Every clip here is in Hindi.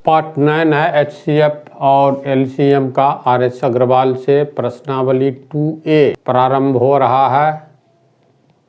पार्ट 9 है HCF और LCM का। RS अग्रवाल से प्रश्नावली 2A प्रारंभ हो रहा है,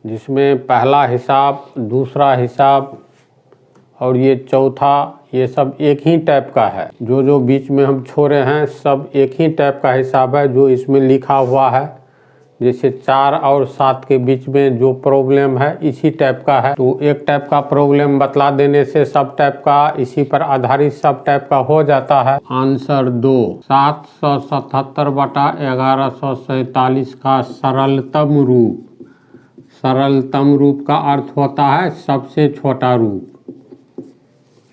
जिसमें पहला हिसाब, दूसरा हिसाब और ये चौथा, ये सब एक ही टाइप का है। जो बीच में हम छोड़े हैं सब एक ही टाइप का हिसाब है जो इसमें लिखा हुआ है। जैसे 4 और 7 के बीच में जो प्रॉब्लम है इसी टाइप का है। तो एक टाइप का प्रॉब्लम बतला देने से सब टाइप का, इसी पर आधारित सब टाइप का हो जाता है। आंसर 2 777/1147 का सरलतम रूप। सरलतम रूप का अर्थ होता है सबसे छोटा रूप,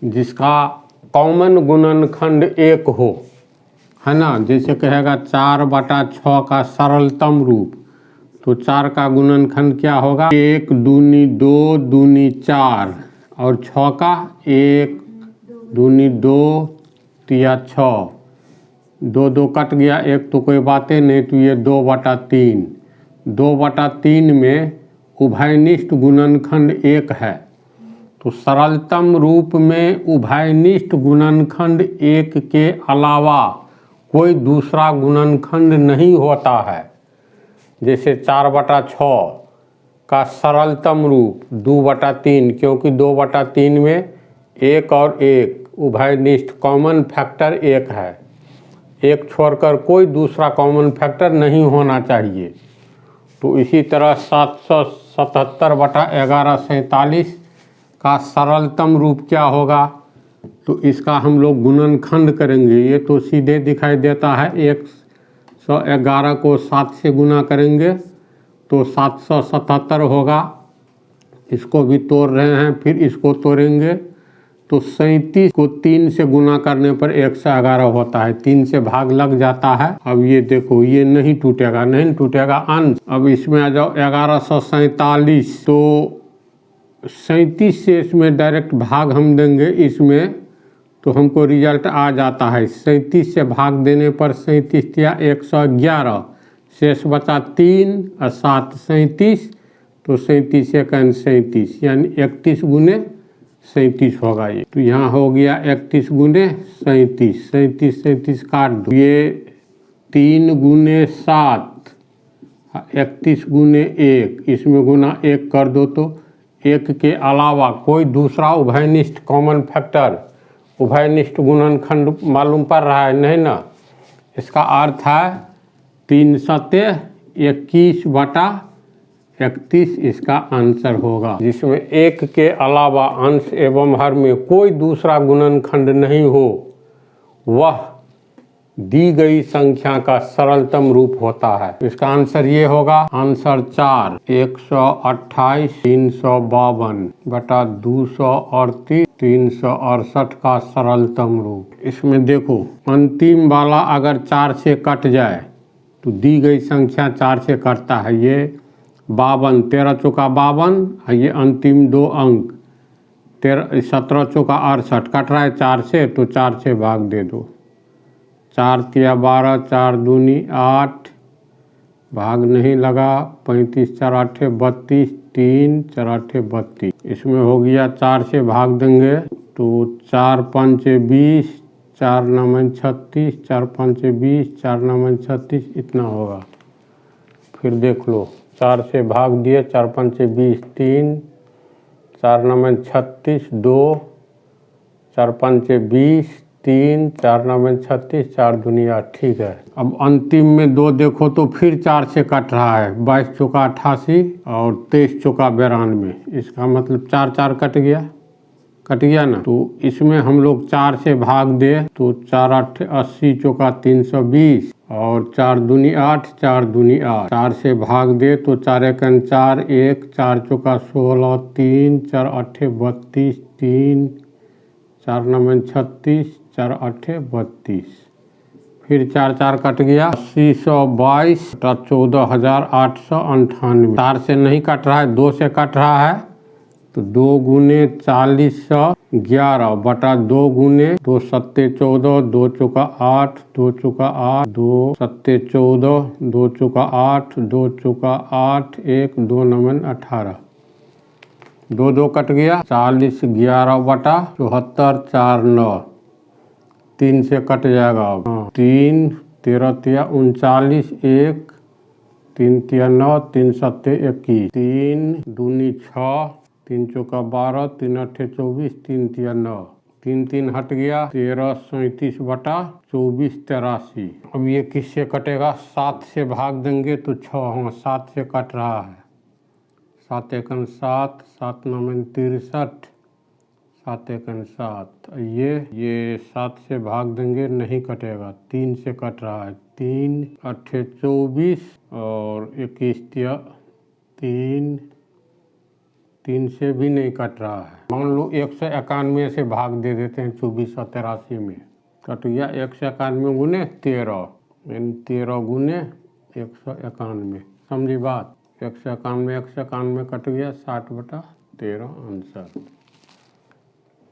जिसका कॉमन गुणनखंड 1 हो, है ना। जैसे कहेगा 4/6 का सरलतम रूप, तो 4 का गुणनखंड क्या होगा? 1 दूनी 2 दूनी 4, और 6 का 1 दूनी 2 तिया 6, 2 कट गया, 1 तो कोई बातें नहीं, तो ये 2/3। 2/3 में उभयनिष्ठ गुणनखंड 1 है, तो सरलतम रूप में उभयनिष्ठ गुणनखंड 1 के अलावा कोई दूसरा गुणनखंड नहीं होता है। जैसे 4/6 का सरलतम रूप 2/3, क्योंकि 2/3 में 1 और 1 उभयनिष्ठ कॉमन फैक्टर 1 है। 1 छोड़कर कोई दूसरा कॉमन फैक्टर नहीं होना चाहिए। तो इसी तरह 777/1147 का सरलतम रूप क्या होगा? तो इसका हम लोग गुणनखंड करेंगे। ये तो सीधे दिखाई देता है, 111 को 7 से गुना करेंगे तो 777 होगा। इसको भी तोड़ रहे हैं, फिर इसको तोड़ेंगे तो 37 को 3 से गुना करने पर 111 होता है। 3 से भाग लग जाता है। अब ये देखो, ये नहीं टूटेगा, नहीं टूटेगा अंश। अब इसमें आ जाओ 1147, तो 37 से इसमें डायरेक्ट भाग हम देंगे इसमें, तो हमको रिजल्ट आ जाता है। 37 से भाग देने पर 37 या 111, शेष बचा 3 और 7 37, तो 37 एकन 37, यानी 31 गुने 37 होगा ये। तो यहाँ हो गया 31 गुने 37, 37 काट दो। ये 3 गुने 7, 31 गुने 1, इसमें गुना 1 कर दो, तो 1 के अलावा कोई दूसरा उभयनिष्ठ कॉमन फैक्टर, उभयनिष्ठ गुणनखंड मालूम पड़ रहा है नहीं ना। इसका अर्थ है 3 सत्य 21/31 इसका आंसर होगा, जिसमें 1 के अलावा अंश एवं हर में कोई दूसरा गुणनखंड नहीं हो, वह दी गई संख्या का सरलतम रूप होता है। इसका आंसर ये होगा। आंसर 4 128 352/238 368 का सरलतम रूप। इसमें देखो, अंतिम वाला अगर 4 से कट जाए तो दी गई संख्या 4 से कटता है। ये 52, 13 चौका 52, ये अंतिम 2 अंक 17 चौका 68 कट रहा है 4 से, तो 4 से भाग दे दो। 4 तिया 12, 4 दूनी 8, भाग नहीं लगा, 35 4 8 32, 3 4 8 32। इसमें हो गया 4 से भाग देंगे तो 4 5 20, 4 9 36, 4 5 20, 4 9 36, इतना होगा। फिर देख लो, 4 से भाग दिए, 4 5 20 3, 4 9 36 2, 4 5 20 3, 4 9 36, 4 दूनी 8, ठीक है। अब अंतिम में 2 देखो तो फिर 4 से कट रहा है, 22 चौका 88 और 23 चौका 92। इसका मतलब 4 4 कट गया ना। तो इसमें हम लोग 4 से भाग दे तो 4 8 80 चौका 320 और 4 दूनी 8, 4 दूनी 8। 4 से भाग दे तो 4 एकन 4 1, 4 चौका 16 3, 4 8 32 3, 4 9 36, 4 8 32। फिर 4 4 कट गया, 8022 14,898। 4 से नहीं कट रहा है, 2 से कट रहा है, तो 2 गुने 40,11/2 गुने 2 सत्ते 14, 2 चौका 8, 2 चौका 8, 2 सत्ते 14, 2 चौका 8, 2 चौका 8, 1 2 9 18। 2 2 कट गया, 40 11/74 4 9। 3 से कट जाएगा। हाँ, 3 13 तिया 39, 1 3 तिया 9, 3 सत्ते 21, 3 दूनी 6, 3 चौका 12, 3 अट्ठे 24, 3 तिया 9, 3 3 हट गया, 13 37 बटा 24 83। अब ये किससे कटेगा? 7 से भाग देंगे तो 6। हाँ, 7 से कट रहा है। 7 एकन 7, 7 9 63, 7 एकन 7। ये 7 से भाग देंगे, नहीं कटेगा। 3 से कट रहा है। 3 अट्ठे 24 और 21 तिया 3, 3 से भी नहीं कट रहा है। मान लो 191 से भाग दे देते हैं 2483 में, कट गया 191 गुने 13, यानी 13 गुने 191। समझी बात? 191 कट गया, 60 बटा 13 आंसर।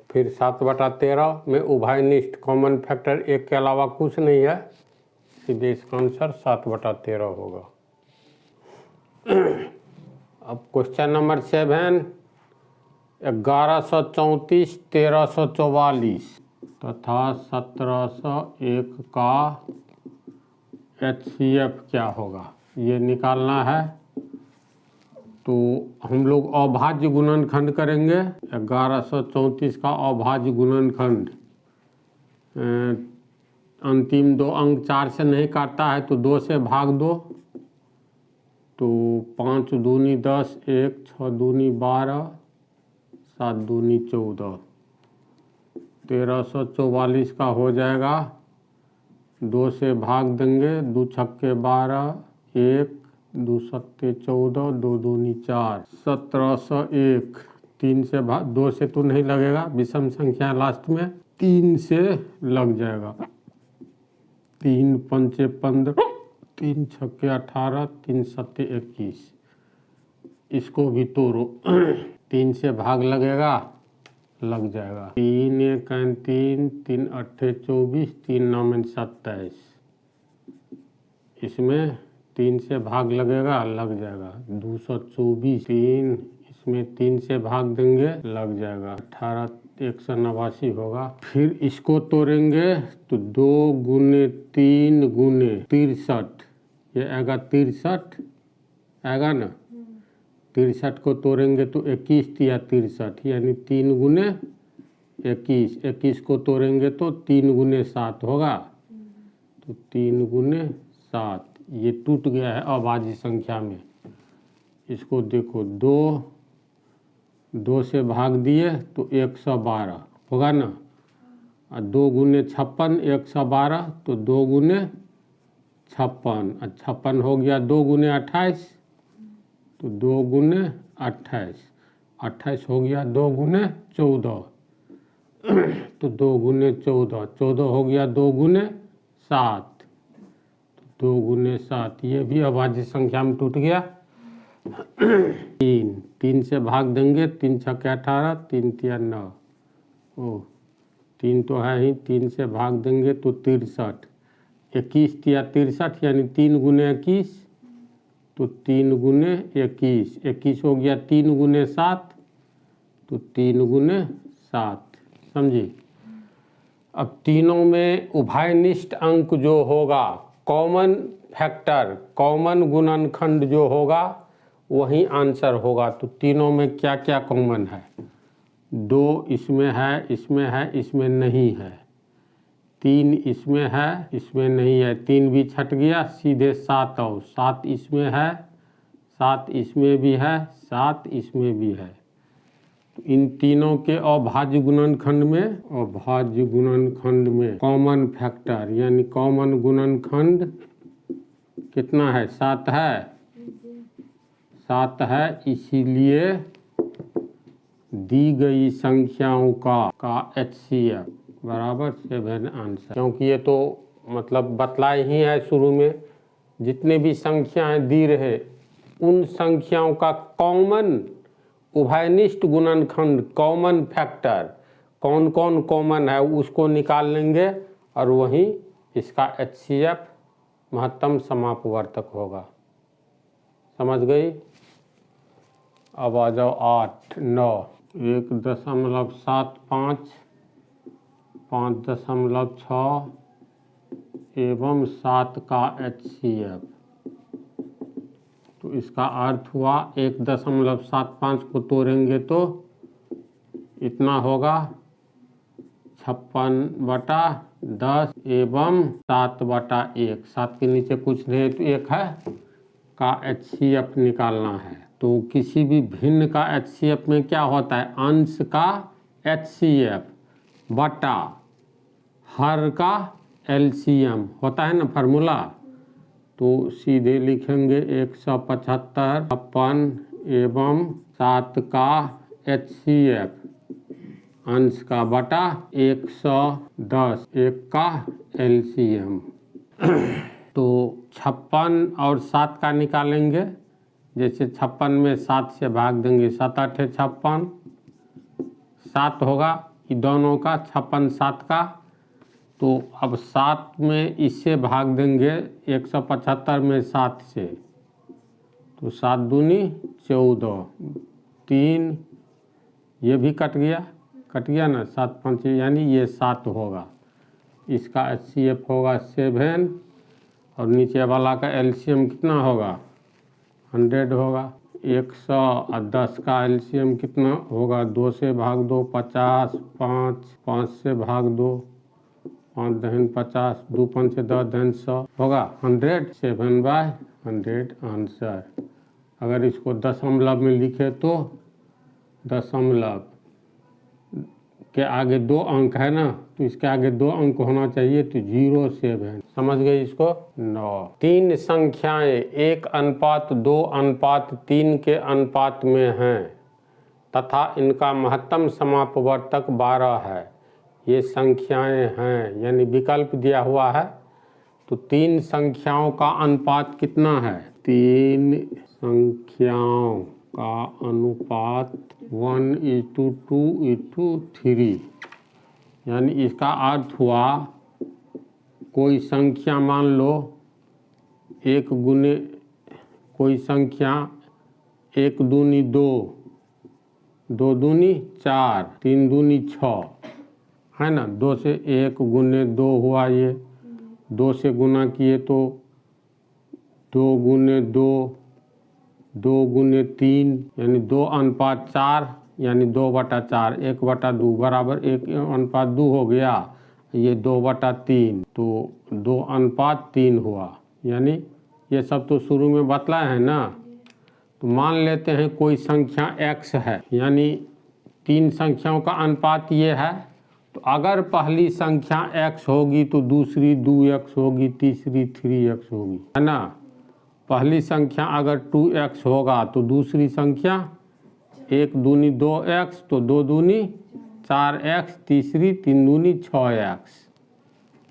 फिर 7 बटा 13 में उभयनिष्ठ कॉमन फैक्टर 1 के अलावा कुछ नहीं है, सीधे इसका आंसर 7 बटा 13 होगा। अब क्वेश्चन नंबर 7, 1134 1344 तथा 1701 का HCF क्या होगा, ये निकालना है। तो हम लोग अभाज्य गुणनखंड करेंगे। 1134 का अभाज्य गुणनखंड, अंतिम 2 अंक 4 से नहीं काटता है तो 2 से भाग दो, तो 5 दूनी 10, 1 6 दूनी 12, 7 दूनी 14, 1344 का हो जाएगा। 2 से भाग देंगे, 2 छक्के 12, 1 2 सत्ते 14, 2 दूनी 4, 1701। 3 से भाग, 2 से तो नहीं लगेगा, विषम संख्या लास्ट में, 3 से लग जाएगा। 3 पंचे 15, 3 छक्के 18, 3 सत्ते 21। इसको भी तोड़ो। 3 से भाग लगेगा, लग जाएगा। 3 एकन 3, 3 अट्ठे 24, 3 नौ 27। इसमें 3 से भाग लगेगा, लग जाएगा। 224। 3 इसमें 3 से भाग देंगे, लग जाएगा। 18 189 होगा। फिर इसको तोड़ेंगे तो 2 गुने 3 गुने 63, ये आएगा 63 आएगा ना। 63 को तोड़ेंगे तो 21 तिया 63, यानी 3 गुने 21। 21 को तोड़ेंगे तो 3 गुने 7 होगा, तो 3 गुने 7। ये टूट गया है अभाज्य संख्या में। इसको देखो, 2 से भाग दिए तो 112 होगा ना, और 2 गुने 56 112, तो 2 गुने 56, 56 हो गया। 2 गुने 28, तो 2 गुने 28, 28 हो गया। 2 गुने 14, तो 2 गुने 14, 14 हो गया। 2 गुने 7, तो 2 गुने 7। ये भी अभाज्य संख्या में टूट गया। 3 से भाग देंगे, 3 छक्के 18, 3 तिया 9, 3 तो है ही। 3 से भाग देंगे तो 63, 21 तिया 63, यानी 3 गुने 21, तो 3 गुने 21। 21 हो गया। 3 गुने 7, तो 3 गुने 7। समझी? अब तीनों में उभयनिष्ठ अंक जो होगा, कॉमन फैक्टर, कॉमन गुणनखंड जो होगा, वही आंसर होगा। तो तीनों में क्या क्या कॉमन है? 2 इसमें है, इसमें है, इसमें नहीं है। 3 इसमें है, इसमें नहीं है। 3 भी छट गया, सीधे 7 आओ। 7 इसमें है, 7 इसमें भी है, 7 इसमें भी है। तो इन तीनों के अभाज्य गुणनखंड में, अभाज्य गुणनखंड में कॉमन फैक्टर यानी कॉमन गुणनखंड कितना है? 7 है। 7 है, इसीलिए दी गई संख्याओं का HCF बराबर 7 आंसर। क्योंकि ये तो मतलब बतलाए ही है शुरू में, जितने भी संख्याएं दी रहे उन संख्याओं का कॉमन उभयनिष्ठ गुणनखंड, कॉमन फैक्टर कौन कौन कॉमन है उसको निकाल लेंगे, और वहीं इसका HCF महत्तम समापवर्तक होगा। समझ गई? अब आ जाओ 8 9, 1.75 5.6 एवं 7 का HCF। तो इसका अर्थ हुआ 1.75 को तोड़ेंगे तो इतना होगा 56/10 एवं 7/1। 7 के नीचे कुछ नहीं तो 1 है का HCF निकालना है। तो किसी भी भिन्न का HCF में क्या होता है, अंश का HCF बटा हर का LCM होता है ना फार्मूला। तो सीधे लिखेंगे 175 एवं 7 का HCF अंश का बटा 110 1 का LCM। तो 56 और 7 का निकालेंगे। जैसे 56 में 7 से भाग देंगे, 7 8 56, 7 होगा ये दोनों का 56 7 का। तो अब 7 में इससे भाग देंगे 175 में 7 से, तो 7 दूनी 14, 3 ये भी कट गया ना, 7 5 यानी ये 7 होगा। इसका HCF होगा 7 और नीचे वाला का LCM कितना होगा 100 होगा। 110 का LCM कितना होगा, 2 से भाग दो 50, 5 से भाग दो 5 दहन 50, 2 5 से 10 दहन 100 होगा 100। 7/100 आंसर। अगर इसको दशमलव में लिखे तो दशमलव के आगे 2 अंक है ना, तो इसके आगे 2 अंक होना चाहिए, तो 07। समझ गए इसको। 9 3 संख्याएं 1:2:3 के अनुपात में हैं तथा इनका महत्तम समापवर्तक 12 है। ये संख्याएं हैं, यानी विकल्प दिया हुआ है। तो 3 संख्याओं का अनुपात कितना है, 3 संख्याओं का अनुपात 1:2:3। यानी इसका अर्थ हुआ कोई संख्या मान लो 1 गुने कोई संख्या 1 दूनी 2, 2 दूनी 4, 3 दूनी 6 है ना। 2 से 1 गुने 2 हुआ, ये 2 से गुना किए तो 2 गुने 2, 2 गुने 3 यानी 2:4 यानी 2/4, 1/2 बराबर 1:2 हो गया। ये 2/3 तो 2:3 हुआ। यानी ये सब तो शुरू में बतलाए हैं ना। तो मान लेते हैं कोई संख्या x है, यानी 3 संख्याओं का अनुपात ये है। तो अगर पहली संख्या x होगी तो दूसरी 2x होगी, तीसरी 3x होगी, है ना। पहली संख्या अगर 2x होगा तो दूसरी संख्या 1 दूनी 2x, तो 2 दूनी 4x, तीसरी 3 दूनी 6x।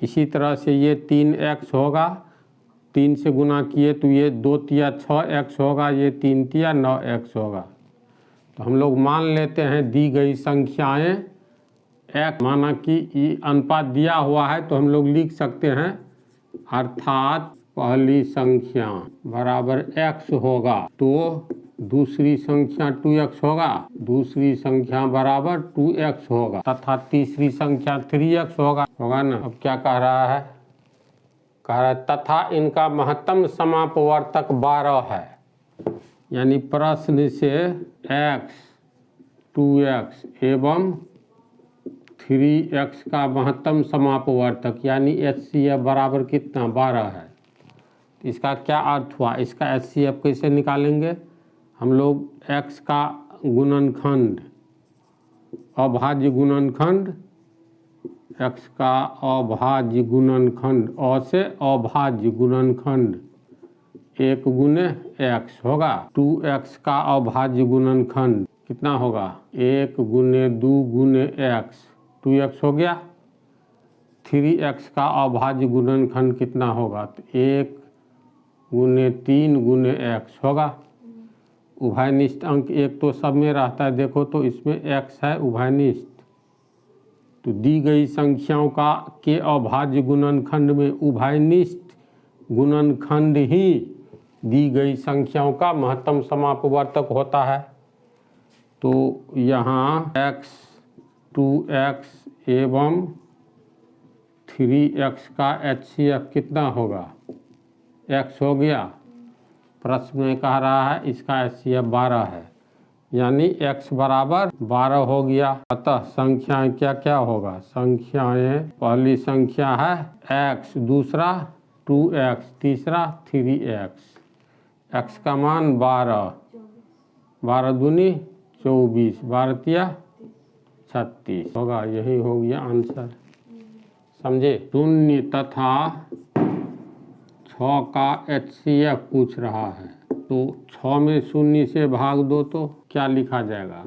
इसी तरह से ये 3x होगा, 3 से गुना किए तो ये 2 तिया 6x होगा, ये 3 तिया 9x होगा। तो हम लोग मान लेते हैं दी गई संख्याएं x, माना कि ये अनुपात दिया हुआ है तो हम लोग लिख सकते हैं, अर्थात पहली संख्या बराबर x होगा तो दूसरी संख्या 2x होगा, दूसरी संख्या बराबर 2x होगा तथा तीसरी संख्या 3x होगा ना। अब क्या कह रहा है, तथा इनका महत्तम समापवर्तक 12 है। यानी प्रश्न से x, 2x एवं 3x का महत्तम समापवर्तक यानी HCF बराबर कितना 12 है। इसका क्या अर्थ हुआ, इसका HCF कैसे निकालेंगे हम लोग, x का गुणनखंड अभाज्य गुणनखंड, x का अभाज्य गुणनखंड, अ से अभाज्य गुणनखंड 1 गुने x होगा। 2x का अभाज्य गुणनखंड कितना होगा, 1 गुने 2 गुने x, 2x हो गया। 3x का अभाज्य गुणनखंड कितना होगा, तो 1 गुने 3 गुने x होगा। उभयनिष्ठ अंक 1 तो सब में रहता है, देखो तो इसमें x है उभयनिष्ठ। तो दी गई संख्याओं का के अभाज्य गुणनखंड में उभयनिष्ठ गुणनखंड ही दी गई संख्याओं का महत्तम समापवर्तक होता है। तो यहाँ x, 2x एवं 3x का HCF कितना होगा? x हो गया। प्रश्न में कह रहा है इसका HCF 12 है, यानी x बराबर 12 हो गया। अतः संख्याएं क्या क्या होगा? संख्याएं, पहली संख्या है x, दूसरा 2x, तीसरा 3x। x का मान 12, 12 दूनी 24, 12 तिया 36 होगा। यही हो गया आंसर। समझे? शून्य तथा 6 का HCF पूछ रहा है, तो 6 में शून्य से भाग दो तो क्या लिखा जाएगा?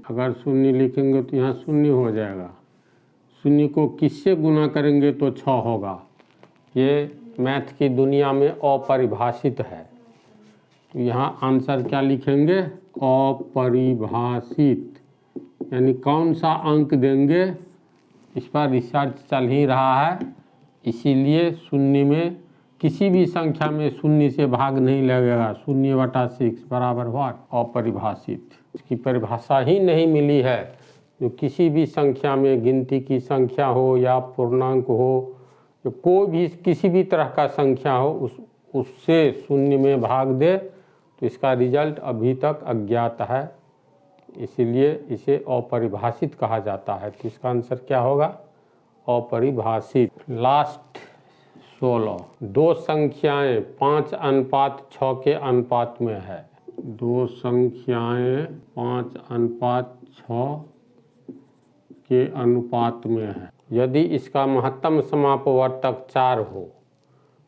अगर शून्य लिखेंगे तो यहाँ शून्य हो जाएगा। शून्य को किससे गुना करेंगे तो 6 होगा। ये मैथ की दुनिया में अपरिभाषित है, तो यहाँ आंसर क्या लिखेंगे? अपरिभाषित। यानी कौन सा अंक देंगे, इस पर रिसर्च चल ही रहा है। इसीलिए शून्य में, किसी भी संख्या में शून्य से भाग नहीं लगेगा। 0/6 बराबर व्हाट? अपरिभाषित। इसकी परिभाषा ही नहीं मिली है। जो किसी भी संख्या में, गिनती की संख्या हो या पूर्णांक हो, जो कोई भी किसी भी तरह का संख्या हो, उससे शून्य में भाग दे तो इसका रिजल्ट अभी तक अज्ञात है। इसीलिए इसे अपरिभाषित कहा जाता है। तो इसका आंसर क्या होगा? अपरिभाषित। लास्ट 16, दो संख्याएं 5:6 के अनुपात में है। दो संख्याएं 5:6 के अनुपात में है। यदि इसका महत्तम समापवर्तक 4 हो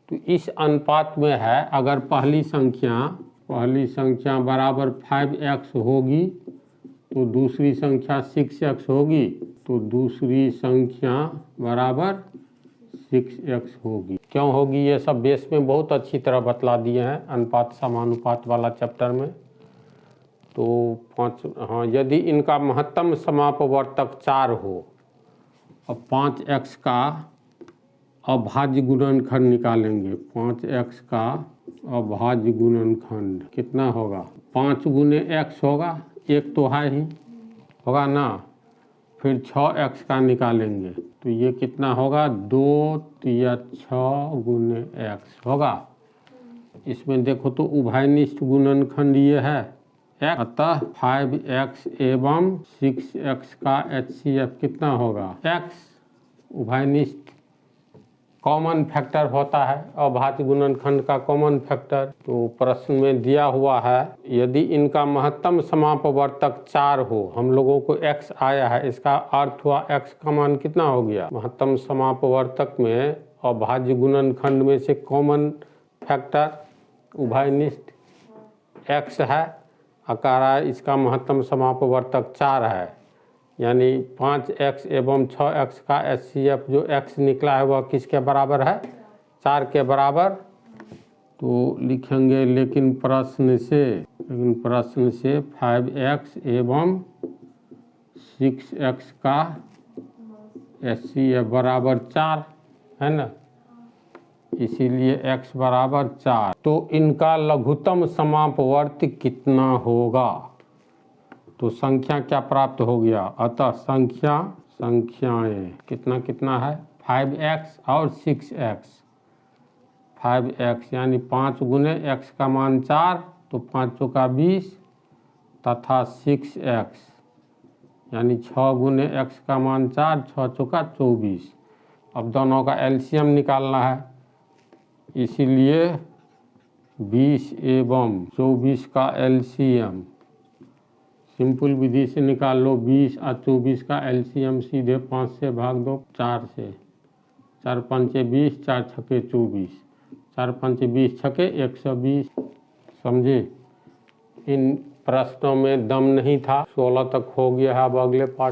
तो इस अनुपात में है। अगर पहली संख्या बराबर 5x होगी तो दूसरी संख्या 6x होगी, तो दूसरी संख्या बराबर 6x होगी। क्यों होगी? ये सब बेस में बहुत अच्छी तरह बतला दिए हैं अनुपात समानुपात वाला चैप्टर में। तो यदि इनका महत्तम समापवर्तक 4 हो और 5x का अभाज्य गुणनखंड निकालेंगे। 5x का अभाज्य गुणनखंड कितना होगा? 5 गुने x होगा, एक तो है ही, होगा ना। फिर 6x का निकालेंगे तो ये कितना होगा? 2 तिया 6 गुने x होगा। इसमें देखो तो उभयनिष्ठ गुणनखंड ये है x, अतः 5x एवं 6x का HCF कितना होगा? x। उभयनिष्ठ कॉमन फैक्टर होता है, अभाज्य गुणनखंड का कॉमन फैक्टर। तो प्रश्न में दिया हुआ है यदि इनका महत्तम समापवर्तक 4 हो, हम लोगों को x आया है, इसका अर्थ हुआ x का मान कितना हो गया? महत्तम समापवर्तक में अभाज्य गुणनखंड में से कॉमन फैक्टर उभयनिष्ठ x है, अकार इसका महत्तम समापवर्तक 4 है, यानी 5x एवं 6x का HCF जो x निकला है वह किसके बराबर है? 4 के बराबर। तो लिखेंगे लेकिन प्रश्न से 5x एवं 6x का HCF बराबर 4 है ना, इसीलिए x बराबर 4। तो इनका लघुत्तम समापवर्त कितना होगा? तो संख्या क्या प्राप्त हो गया? अतः संख्याएं कितना है? 5x और 6x। 5x यानी 5 गुने x का मान 4, तो 5 चौका 20, तथा 6x यानी 6 गुने x का मान 4, 6 चौका 24। अब दोनों का एलसीएम निकालना है, इसीलिए 20 एवं 24 का एलसीएम सिंपल विधि से निकाल लो। 20 और 24 का एलसीएम सीधे 5 से भाग दो 4 से। 4 पंचे 20, 4 छके 24, 4 पंचे 20 छके 120। समझे? इन प्रश्नों में दम नहीं था। 16 तक हो गया है। अब अगले पार्ट